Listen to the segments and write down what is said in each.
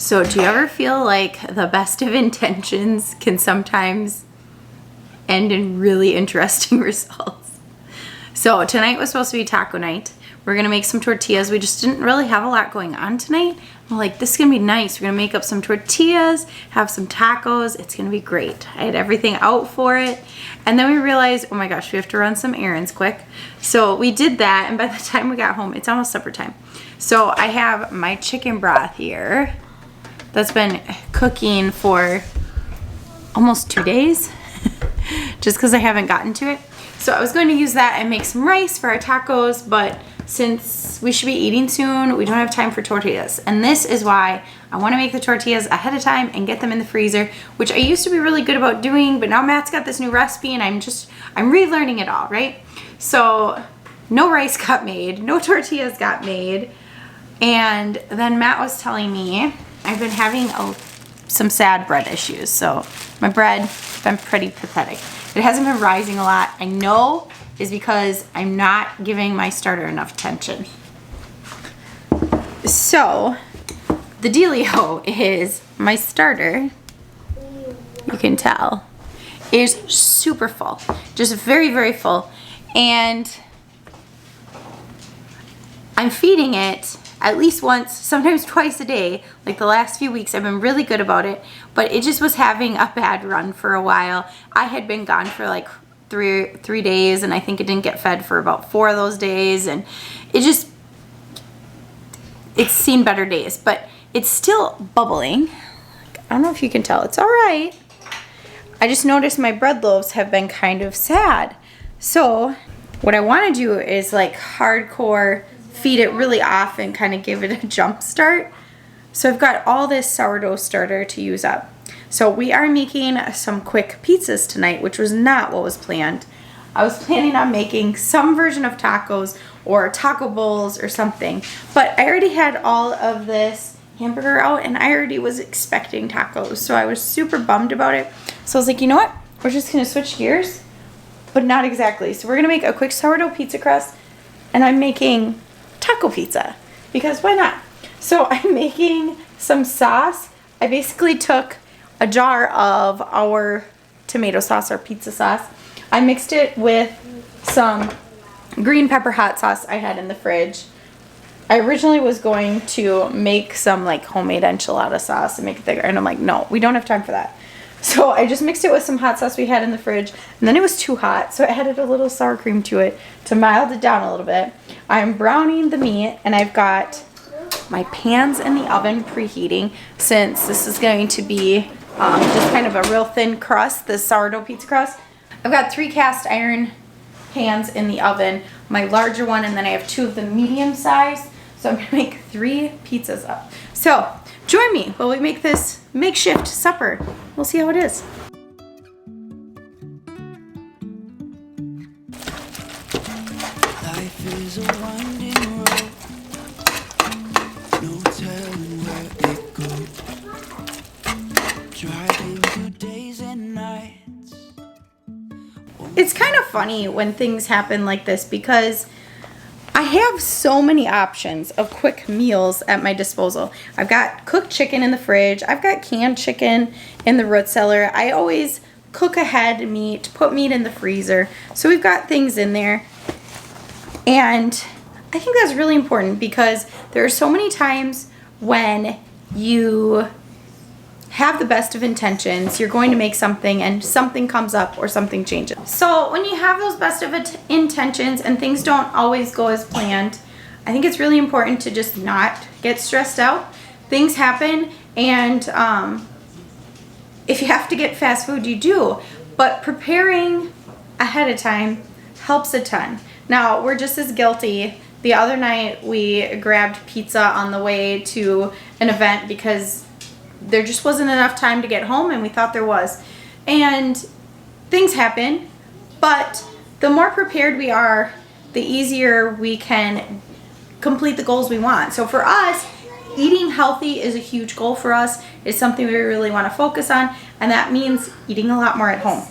So do you ever feel like the best of intentions can sometimes end in really interesting results? So tonight was supposed to be taco night. We're gonna make some tortillas. We just didn't really have a lot going on tonight. I'm like, this is gonna be nice. We're gonna make up some tortillas, have some tacos. It's gonna be great. I had everything out for it. And then we realized, oh my gosh, we have to run some errands quick. So we did that, and by the time we got home, it's almost supper time. So I have my chicken broth here that's been cooking for almost 2 days, just because I haven't gotten to it. So I was going to use that and make some rice for our tacos, but since we should be eating soon, we don't have time for tortillas. And this is why I want to make the tortillas ahead of time and get them in the freezer, which I used to be really good about doing, but now Matt's got this new recipe and I'm relearning it all, right? So no rice got made, no tortillas got made. And then Matt was telling me I've been having some sad bread issues. So my bread has been pretty pathetic. It hasn't been rising a lot. I know is because I'm not giving my starter enough attention. So the dealio is my starter, you can tell, is super full. Just very, very full. And I'm feeding it at least once, sometimes twice a day. Like the last few weeks, I've been really good about it, but it just was having a bad run for a while. I had been gone for like three days, and I think it didn't get fed for about 4 of those days, and it's seen better days, but it's still bubbling. I don't know if you can tell, it's all right. I just noticed my bread loaves have been kind of sad. So what I want to do is like hardcore feed it really often, kind of give it a jump start. So I've got all this sourdough starter to use up. So we are making some quick pizzas tonight, which was not what was planned. I was planning on making some version of tacos or taco bowls or something, but I already had all of this hamburger out and I already was expecting tacos. So I was super bummed about it. So I was like, you know what? We're just gonna switch gears, but not exactly. So we're gonna make a quick sourdough pizza crust, and I'm making taco pizza because why not? So I'm making some sauce. I basically took a jar of our tomato sauce, our pizza sauce. I mixed it with some green pepper hot sauce I had in the fridge. I originally was going to make some like homemade enchilada sauce and make it thicker, and I'm like, no, we don't have time for that. So I just mixed it with some hot sauce we had in the fridge, and then it was too hot, so I added a little sour cream to it to mild it down a little bit. I'm browning the meat, and I've got my pans in the oven preheating, since this is going to be just kind of a real thin crust, the sourdough pizza crust. I've got 3 cast iron pans in the oven, my larger one, and then I have 2 of the medium size. So I'm gonna make 3 pizzas up. So join me while we make this makeshift supper. We'll see how it is. Life is a winding road, no telling where it goes. Driving through days and nights. It's kind of funny when things happen like this because I have so many options of quick meals at my disposal. I've got cooked chicken in the fridge. I've got canned chicken in the root cellar. I always cook ahead meat, put meat in the freezer. So we've got things in there. And I think that's really important because there are so many times when you have the best of intentions, you're going to make something and something comes up or something changes. So when you have those best of intentions and things don't always go as planned, I think it's really important to just not get stressed out. Things happen, and if you have to get fast food, you do. But preparing ahead of time helps a ton. Now, we're just as guilty. The other night we grabbed pizza on the way to an event because there just wasn't enough time to get home, and we thought there was. And things happen, but the more prepared we are, the easier we can complete the goals we want. So for us, eating healthy is a huge goal for us. It's something we really want to focus on, and that means eating a lot more at home.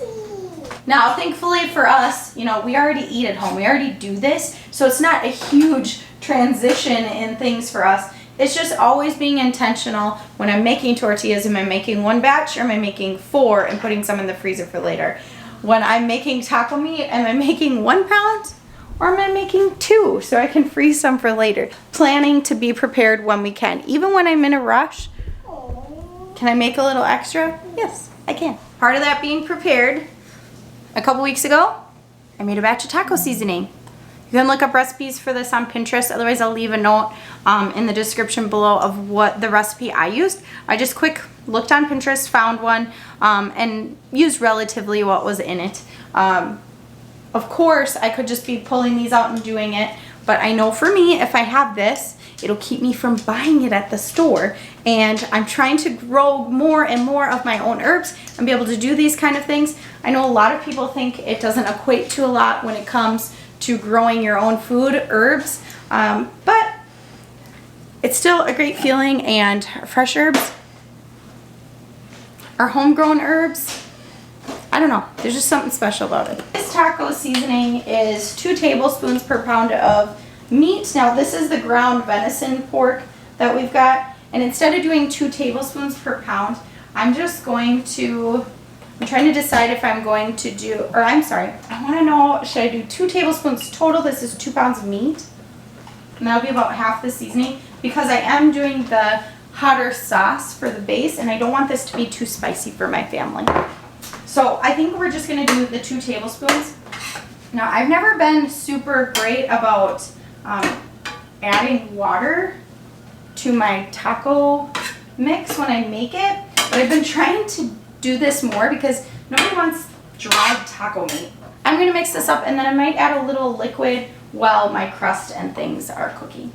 Now, thankfully for us, we already eat at home. We already do this, so it's not a huge transition in things for us. It's just always being intentional when I'm making tortillas. Am I making one batch or am I making 4 and putting some in the freezer for later? When I'm making taco meat, am I making 1 pound or am I making 2 so I can freeze some for later? Planning to be prepared when we can. Even when I'm in a rush, can I make a little extra? Yes, I can. Part of that being prepared, a couple weeks ago, I made a batch of taco seasoning. You can look up recipes for this on Pinterest. Otherwise, I'll leave a note in the description below of what the recipe I used. I just quick looked on Pinterest, found one, and used relatively what was in it. Of course, I could just be pulling these out and doing it, but I know for me, if I have this, it'll keep me from buying it at the store. And I'm trying to grow more and more of my own herbs and be able to do these kind of things. I know a lot of people think it doesn't equate to a lot when it comes to growing your own food, herbs, but it's still a great feeling. And fresh herbs, or homegrown herbs, I don't know, there's just something special about it. This taco seasoning is 2 tablespoons per pound of meat. Now this is the ground venison pork that we've got, and instead of doing 2 tablespoons per pound, I'm trying to decide if I'm going to do, or I'm sorry, I want to know, should I do 2 tablespoons total? This is 2 pounds of meat, and that'll be about half the seasoning, because I am doing the hotter sauce for the base, and I don't want this to be too spicy for my family. So I think we're just going to do the 2 tablespoons. Now, I've never been super great about adding water to my taco mix when I make it, but I've been trying to do this more because nobody wants dried taco meat. I'm going to mix this up, and then I might add a little liquid while my crust and things are cooking.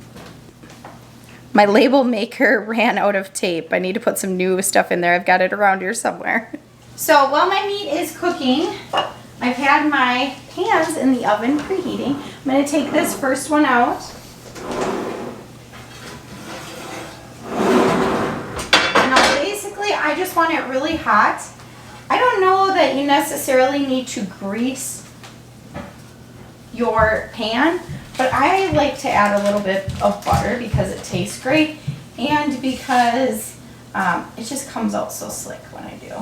My label maker ran out of tape. I need to put some new stuff in there. I've got it around here somewhere. So while my meat is cooking, I've had my pans in the oven preheating. I'm going to take this first one out. Now basically I just want it really hot. I don't know that you necessarily need to grease your pan, but I like to add a little bit of butter because it tastes great and because it just comes out so slick when I do.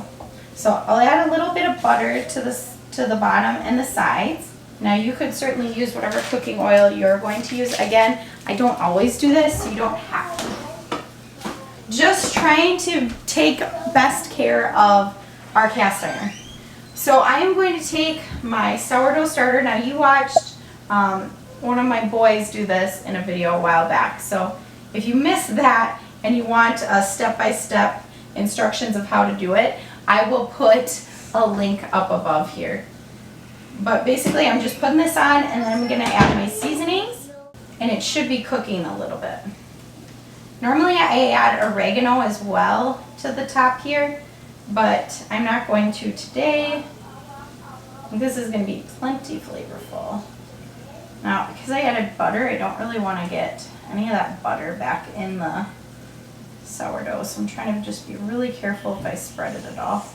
So I'll add a little bit of butter to the bottom and the sides. Now you could certainly use whatever cooking oil you're going to use. Again, I don't always do this, so you don't have to. Just trying to take best care of our cast iron. So I am going to take my sourdough starter. Now you watched one of my boys do this in a video a while back. So if you missed that and you want a step-by-step instructions of how to do it, I will put a link up above here. But basically I'm just putting this on, and then I'm going to add my seasonings, and it should be cooking a little bit. Normally I add oregano as well to the top here, but I'm not going to today. This is going to be plenty flavorful. Now, because I added butter, I don't really want to get any of that butter back in the sourdough, so I'm trying to just be really careful if I spread it at all.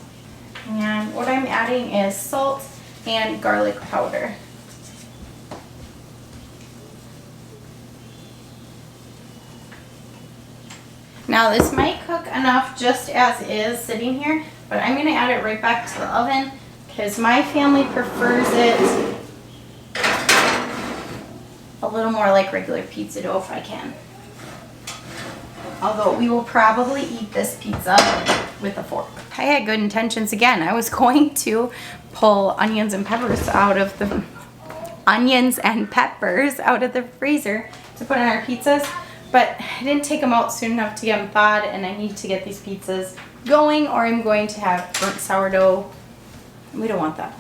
And what I'm adding is salt and garlic powder. Now this might cook enough just as is sitting here, but I'm going to add it right back to the oven because my family prefers it a little more like regular pizza dough if I can. Although we will probably eat this pizza with a fork. I had good intentions again. I was going to pull onions and peppers out of the freezer to put on our pizzas, but I didn't take them out soon enough to get them thawed, and I need to get these pizzas going or I'm going to have burnt sourdough. We don't want that.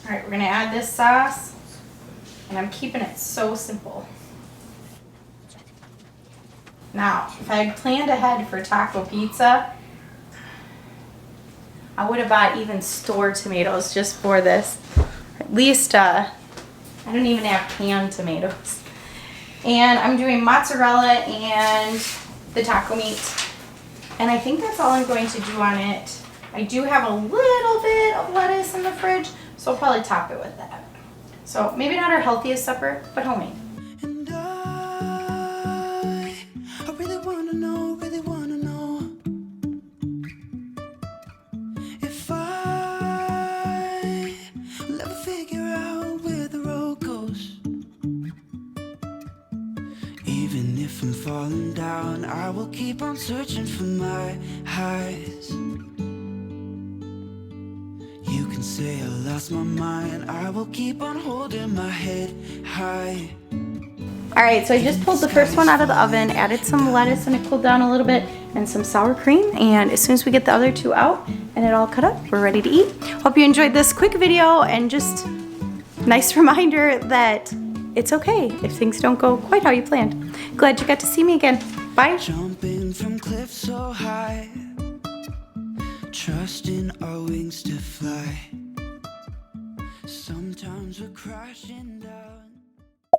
Alright, we're going to add this sauce, and I'm keeping it so simple. Now, if I had planned ahead for taco pizza, I would have bought even store tomatoes just for this. At least, I don't even have canned tomatoes. And I'm doing mozzarella and the taco meat. And I think that's all I'm going to do on it. I do have a little bit of lettuce in the fridge, so So we'll probably top it with that. So maybe not our healthiest supper, but homemade. And I really wanna know if I will ever figure out where the road goes. Even if I'm falling down, I will keep on searching for my highs. You can say I lost my mind, I will keep on holding my head high. All right, so I just pulled the first one out of the oven, added some lettuce and it cooled down a little bit, and some sour cream. And as soon as we get the other two out and it all cut up, we're ready to eat. Hope you enjoyed this quick video and just nice reminder that it's okay if things don't go quite how you planned. Glad you got to see me again. Bye. Jumping from cliffs so high, trusting our wings to fly. Sometimes we're crashing down.